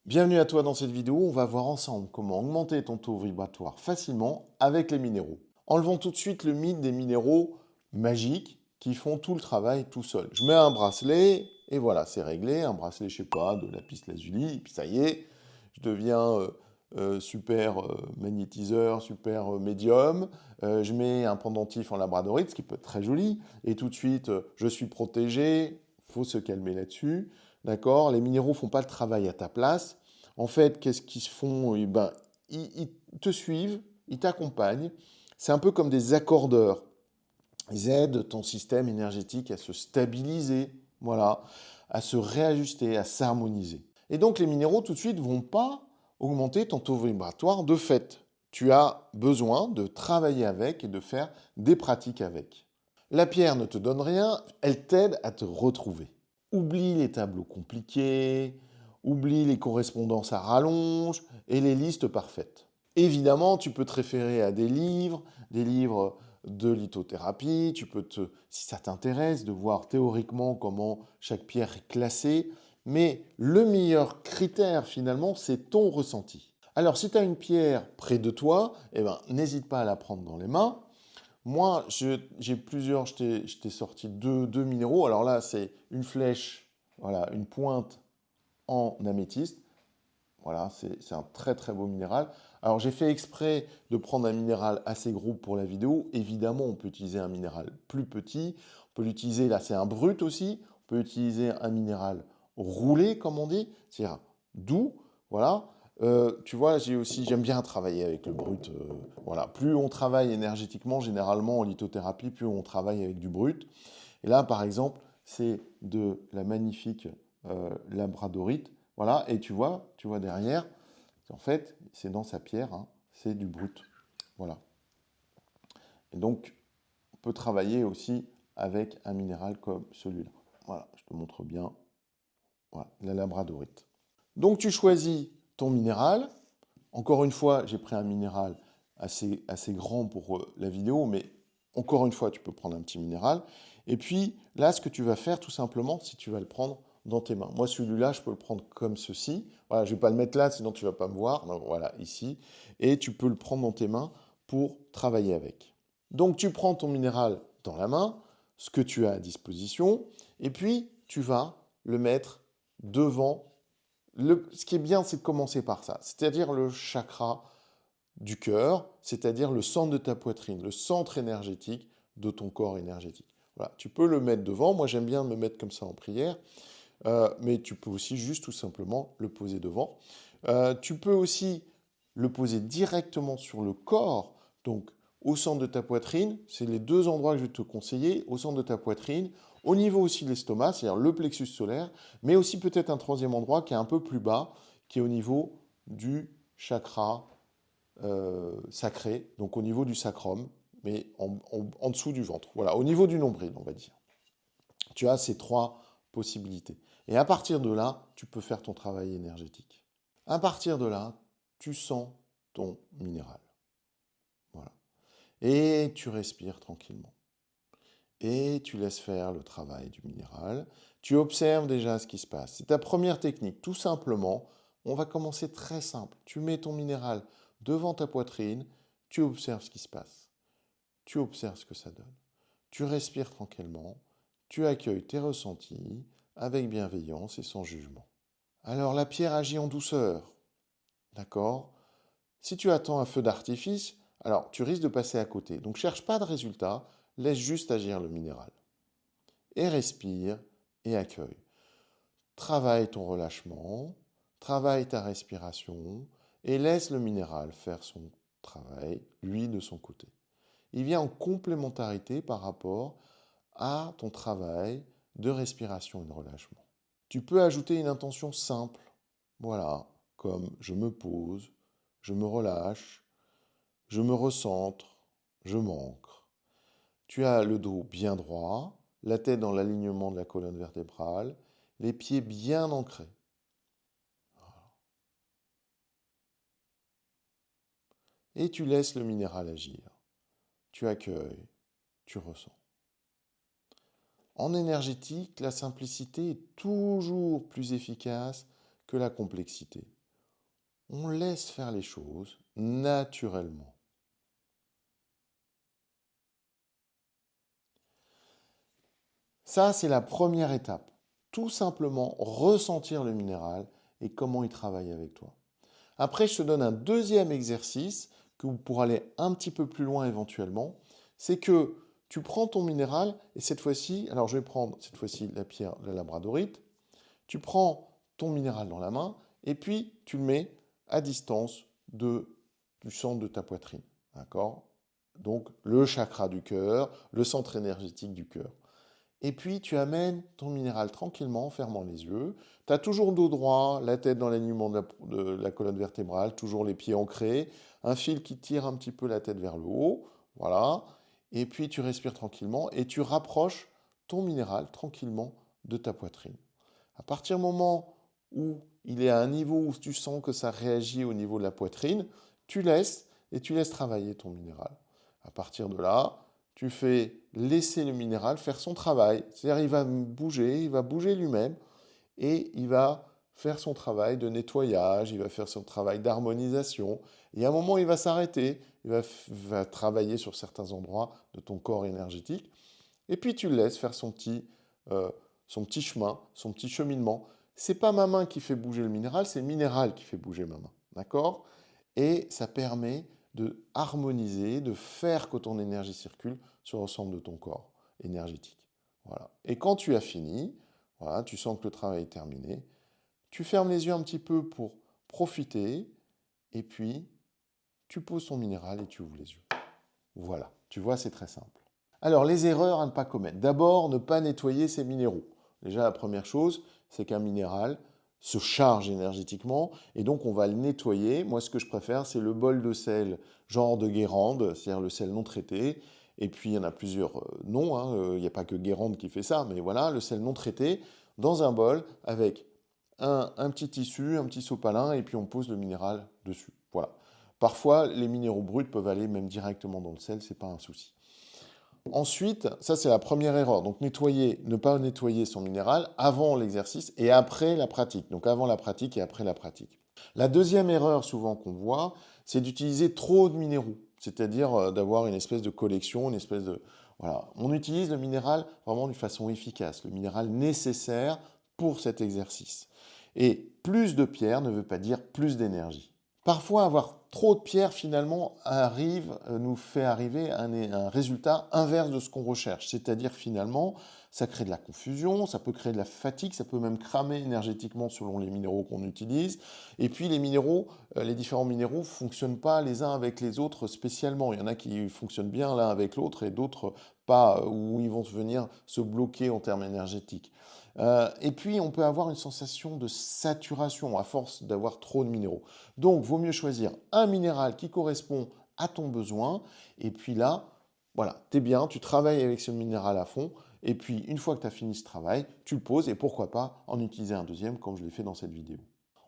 Bienvenue à toi dans cette vidéo, on va voir ensemble comment augmenter ton taux vibratoire facilement avec les minéraux. Enlevons tout de suite le mythe des minéraux magiques qui font tout le travail tout seul. Je mets un bracelet et voilà, c'est réglé. Un bracelet, je sais pas, de lapis lazuli, et puis ça y est, je deviens super magnétiseur, super médium. Je mets un pendentif en labradorite, ce qui peut être très joli, et tout de suite, je suis protégé. Faut se calmer là-dessus. D'accord? Les minéraux font pas le travail à ta place. En fait, qu'est-ce qu'ils se font? Eh ben, ils te suivent, ils t'accompagnent. C'est un peu comme des accordeurs. Ils aident ton système énergétique à se stabiliser, voilà, à se réajuster, à s'harmoniser. Et donc, les minéraux, tout de suite, vont pas augmenter ton taux vibratoire de fait. Tu as besoin de travailler avec et de faire des pratiques avec. La pierre ne te donne rien, elle t'aide à te retrouver. Oublie les tableaux compliqués, oublie les correspondances à rallonge et les listes parfaites. Évidemment, tu peux te référer à des livres de lithothérapie, tu peux si ça t'intéresse, de voir théoriquement comment chaque pierre est classée, mais le meilleur critère finalement, c'est ton ressenti. Alors si tu as une pierre près de toi, eh ben, n'hésite pas à la prendre dans les mains. Moi, j'ai plusieurs, je t'ai sorti deux minéraux. Alors là, c'est une flèche, voilà, une pointe en améthyste. Voilà, c'est un très très beau minéral. Alors j'ai fait exprès de prendre un minéral assez gros pour la vidéo. Évidemment, on peut utiliser un minéral plus petit. On peut l'utiliser, là c'est un brut aussi. On peut utiliser un minéral roulé, comme on dit, c'est-à-dire doux. Voilà. Tu vois, j'aime bien travailler avec le brut. Voilà. Plus on travaille énergétiquement, généralement en lithothérapie, plus on travaille avec du brut. Et là, par exemple, c'est de la magnifique labradorite. Voilà, et tu vois derrière, en fait, c'est dans sa pierre, hein, c'est du brut. Voilà. Et donc, on peut travailler aussi avec un minéral comme celui-là. Voilà, je te montre bien. Voilà, la labradorite. Donc, tu choisis ton minéral. Encore une fois, j'ai pris un minéral assez grand pour la vidéo, mais encore une fois, tu peux prendre un petit minéral. Et puis, là, ce que tu vas faire, tout simplement, si tu vas le prendre dans tes mains. Moi, celui-là, je peux le prendre comme ceci. Voilà, je ne vais pas le mettre là, sinon tu ne vas pas me voir. Donc, voilà, ici. Et tu peux le prendre dans tes mains pour travailler avec. Donc, tu prends ton minéral dans la main, ce que tu as à disposition, et puis tu vas le mettre devant ce qui est bien, c'est de commencer par ça, c'est-à-dire le chakra du cœur, c'est-à-dire le centre de ta poitrine, le centre énergétique de ton corps énergétique. Voilà, tu peux le mettre devant. Moi, j'aime bien me mettre comme ça en prière, mais tu peux aussi juste tout simplement le poser devant. Tu peux aussi le poser directement sur le corps, donc au centre de ta poitrine. C'est les deux endroits que je vais te conseiller, au centre de ta poitrine, au niveau aussi de l'estomac, c'est-à-dire le plexus solaire, mais aussi peut-être un troisième endroit qui est un peu plus bas, qui est au niveau du chakra sacré, donc au niveau du sacrum, mais en dessous du ventre. Voilà, au niveau du nombril, on va dire. Tu as ces trois possibilités. Et à partir de là, tu peux faire ton travail énergétique. À partir de là, tu sens ton minéral. Voilà. Et tu respires tranquillement. Et tu laisses faire le travail du minéral. Tu observes déjà ce qui se passe. C'est ta première technique. Tout simplement, on va commencer très simple. Tu mets ton minéral devant ta poitrine, tu observes ce qui se passe. Tu observes ce que ça donne. Tu respires tranquillement, tu accueilles tes ressentis avec bienveillance et sans jugement. Alors la pierre agit en douceur, d'accord? Si tu attends un feu d'artifice, alors tu risques de passer à côté. Donc cherche pas de résultat, laisse juste agir le minéral. Et respire et accueille. Travaille ton relâchement, travaille ta respiration et laisse le minéral faire son travail, lui de son côté. Il vient en complémentarité par rapport à ton travail de respiration et de relâchement. Tu peux ajouter une intention simple, voilà, comme je me pose, je me relâche, je me recentre, je m'ancre. Tu as le dos bien droit, la tête dans l'alignement de la colonne vertébrale, les pieds bien ancrés. Et tu laisses le minéral agir. Tu accueilles, tu ressens. En énergétique, la simplicité est toujours plus efficace que la complexité. On laisse faire les choses naturellement. Ça, c'est la première étape. Tout simplement ressentir le minéral et comment il travaille avec toi. Après, je te donne un deuxième exercice que vous pourrez aller un petit peu plus loin éventuellement. C'est que tu prends ton minéral et cette fois-ci, alors je vais prendre cette fois-ci la pierre de la labradorite. Tu prends ton minéral dans la main et puis tu le mets à distance du centre de ta poitrine. D'accord? Donc le chakra du cœur, le centre énergétique du cœur. Et puis tu amènes ton minéral tranquillement en fermant les yeux. Tu as toujours dos droit, la tête dans l'alignement de la colonne vertébrale, toujours les pieds ancrés, un fil qui tire un petit peu la tête vers le haut. Voilà. Et puis tu respires tranquillement et tu rapproches ton minéral tranquillement de ta poitrine. À partir du moment où il est à un niveau où tu sens que ça réagit au niveau de la poitrine, tu laisses et tu laisses travailler ton minéral. À partir de là, tu fais laisser le minéral faire son travail. C'est-à-dire il va bouger lui-même et il va faire son travail de nettoyage, il va faire son travail d'harmonisation. Et à un moment, il va s'arrêter, va travailler sur certains endroits de ton corps énergétique. Et puis tu le laisses faire son petit chemin, son petit cheminement. C'est pas ma main qui fait bouger le minéral, c'est le minéral qui fait bouger ma main. D'accord? Et ça permet de harmoniser, de faire que ton énergie circule sur l'ensemble de ton corps énergétique. Voilà. Et quand tu as fini, voilà, tu sens que le travail est terminé, tu fermes les yeux un petit peu pour profiter, et puis tu poses ton minéral et tu ouvres les yeux. Voilà, tu vois, c'est très simple. Alors, les erreurs à ne pas commettre. D'abord, ne pas nettoyer ses minéraux. Déjà, la première chose, c'est qu'un minéral se charge énergétiquement et donc on va le nettoyer. Moi, ce que je préfère, c'est le bol de sel genre de Guérande, c'est-à-dire le sel non traité. Et puis, il y en a plusieurs noms, hein. Il n'y a pas que Guérande qui fait ça, mais voilà, le sel non traité dans un bol avec un petit tissu, un petit sopalin, et puis on pose le minéral dessus. Voilà. Parfois, les minéraux bruts peuvent aller même directement dans le sel, c'est pas un souci. Ensuite, ça c'est la première erreur. Donc ne pas nettoyer son minéral avant l'exercice et après la pratique. Donc avant la pratique et après la pratique. La deuxième erreur souvent qu'on voit, c'est d'utiliser trop de minéraux. C'est-à-dire d'avoir une espèce de collection, une espèce de... Voilà. On utilise le minéral vraiment d'une façon efficace, le minéral nécessaire pour cet exercice. Et plus de pierre ne veut pas dire plus d'énergie. Parfois, avoir trop de pierres, finalement, nous fait arriver à un résultat inverse de ce qu'on recherche. C'est-à-dire, finalement, ça crée de la confusion, ça peut créer de la fatigue, ça peut même cramer énergétiquement selon les minéraux qu'on utilise. Et puis, les différents minéraux ne fonctionnent pas les uns avec les autres spécialement. Il y en a qui fonctionnent bien l'un avec l'autre et d'autres pas, où ils vont venir se bloquer en termes énergétiques. Et puis, on peut avoir une sensation de saturation à force d'avoir trop de minéraux. Donc, vaut mieux choisir un minéral qui correspond à ton besoin. Et puis là, voilà, tu es bien, tu travailles avec ce minéral à fond. Et puis, une fois que tu as fini ce travail, tu le poses et pourquoi pas en utiliser un deuxième comme je l'ai fait dans cette vidéo.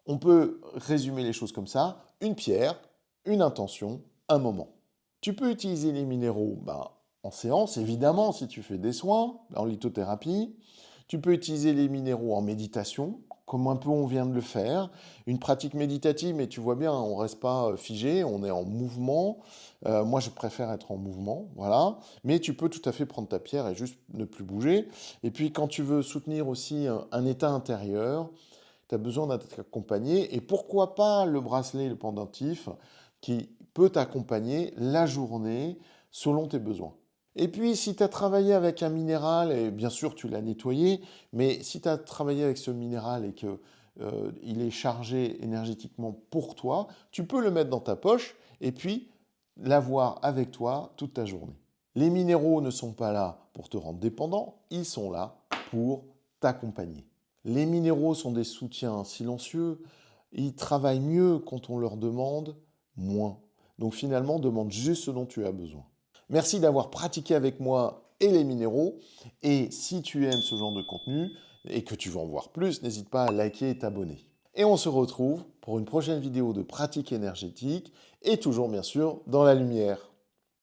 On peut résumer les choses comme ça. Une pierre, une intention, un moment. Tu peux utiliser les minéraux en séance, évidemment, si tu fais des soins, en lithothérapie. Tu peux utiliser les minéraux en méditation, comme un peu on vient de le faire. Une pratique méditative, mais tu vois bien, on ne reste pas figé, on est en mouvement. Moi, je préfère être en mouvement, voilà. Mais tu peux tout à fait prendre ta pierre et juste ne plus bouger. Et puis, quand tu veux soutenir aussi un état intérieur, tu as besoin d'être accompagné. Et pourquoi pas le bracelet, le pendentif, qui peut t'accompagner la journée selon tes besoins. Et puis, si tu as travaillé avec un minéral, et bien sûr tu l'as nettoyé, mais si tu as travaillé avec ce minéral et que il est chargé énergétiquement pour toi, tu peux le mettre dans ta poche et puis l'avoir avec toi toute ta journée. Les minéraux ne sont pas là pour te rendre dépendant, ils sont là pour t'accompagner. Les minéraux sont des soutiens silencieux, ils travaillent mieux quand on leur demande moins. Donc finalement, demande juste ce dont tu as besoin. Merci d'avoir pratiqué avec moi et les minéraux. Et si tu aimes ce genre de contenu et que tu veux en voir plus, n'hésite pas à liker et t'abonner. Et on se retrouve pour une prochaine vidéo de pratique énergétique et toujours bien sûr dans la lumière.